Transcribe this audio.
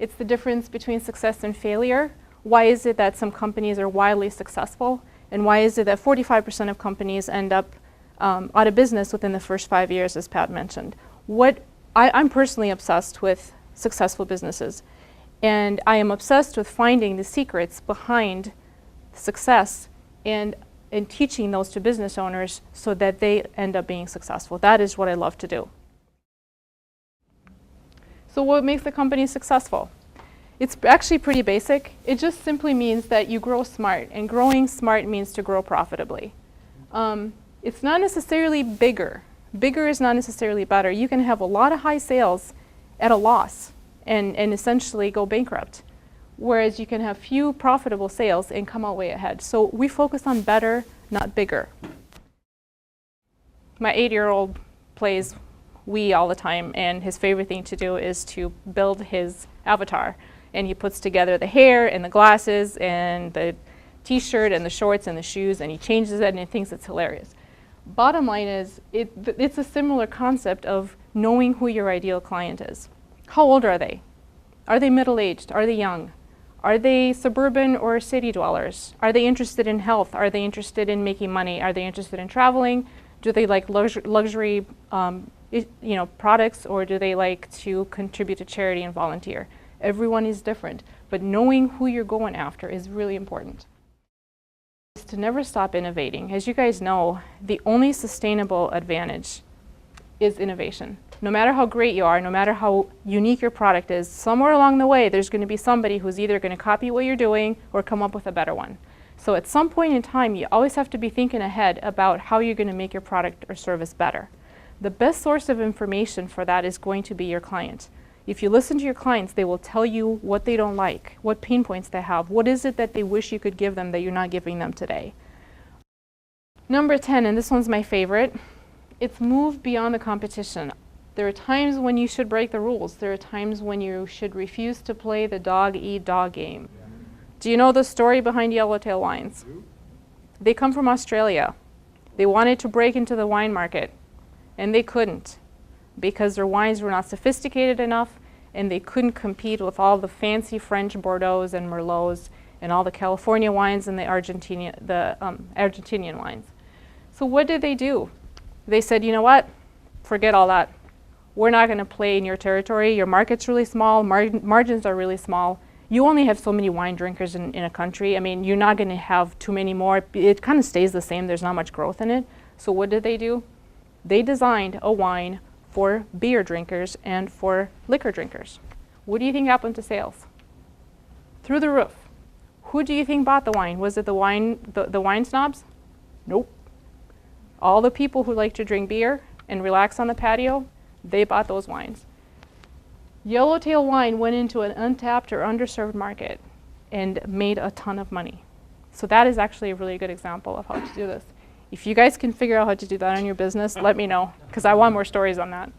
It's the difference between success and failure. Why is it that some companies are wildly successful? And why is it that 45% of companies end up out of business within the first 5 years, as Pat mentioned? I'm personally obsessed with successful businesses. And I am obsessed with finding the secrets behind success and teaching those to business owners so that they end up being successful. That is what I love to do. So what makes the company successful? It's actually pretty basic. It just simply means that you grow smart, and growing smart means to grow profitably. It's not necessarily bigger. Bigger is not necessarily better. You can have a lot of high sales at a loss and essentially go bankrupt, whereas you can have few profitable sales and come out way ahead. So we focus on better, not bigger. My 8-year-old plays Wii all the time, and his favorite thing to do is to build his avatar. And he puts together the hair and the glasses and the t-shirt and the shorts and the shoes, and he changes it and he thinks it's hilarious. Bottom line is, it's a similar concept of knowing who your ideal client is. How old are they? Are they middle-aged? Are they young? Are they suburban or city dwellers? Are they interested in health? Are they interested in making money? Are they interested in traveling? Do they like luxury products, or do they like to contribute to charity and volunteer? Everyone is different, but knowing who you're going after is really important. Is to never stop innovating. As you guys know, the only sustainable advantage is innovation. No matter how great you are, no matter how unique your product is, somewhere along the way there's going to be somebody who's either going to copy what you're doing or come up with a better one. So at some point in time, you always have to be thinking ahead about how you're going to make your product or service better. The best source of information for that is going to be your client. If you listen to your clients, they will tell you what they don't like, what pain points they have, what is it that they wish you could give them that you're not giving them today. Number 10, and this one's my favorite, it's move beyond the competition. There are times when you should break the rules. There are times when you should refuse to play the dog-eat-dog game. Do you know the story behind yellowtail wines? They come from Australia. They wanted to break into the wine market, and they couldn't, because their wines were not sophisticated enough, and they couldn't compete with all the fancy French Bordeaux's and Merlots and all the California wines and the Argentinian wines. So what did they do? They said, you know what? Forget all that. We're not going to play in your territory. Your market's really small. Margins are really small. You only have so many wine drinkers in a country. I mean, you're not going to have too many more. It kind of stays the same. There's not much growth in it. So what did they do? They designed a wine for beer drinkers and for liquor drinkers. What do you think happened to sales? Through the roof. Who do you think bought the wine? Was it the wine snobs? Nope. All the people who like to drink beer and relax on the patio, they bought those wines. Yellowtail wine went into an untapped or underserved market and made a ton of money. So that is actually a really good example of how to do this. If you guys can figure out how to do that in your business, let me know, because I want more stories on that.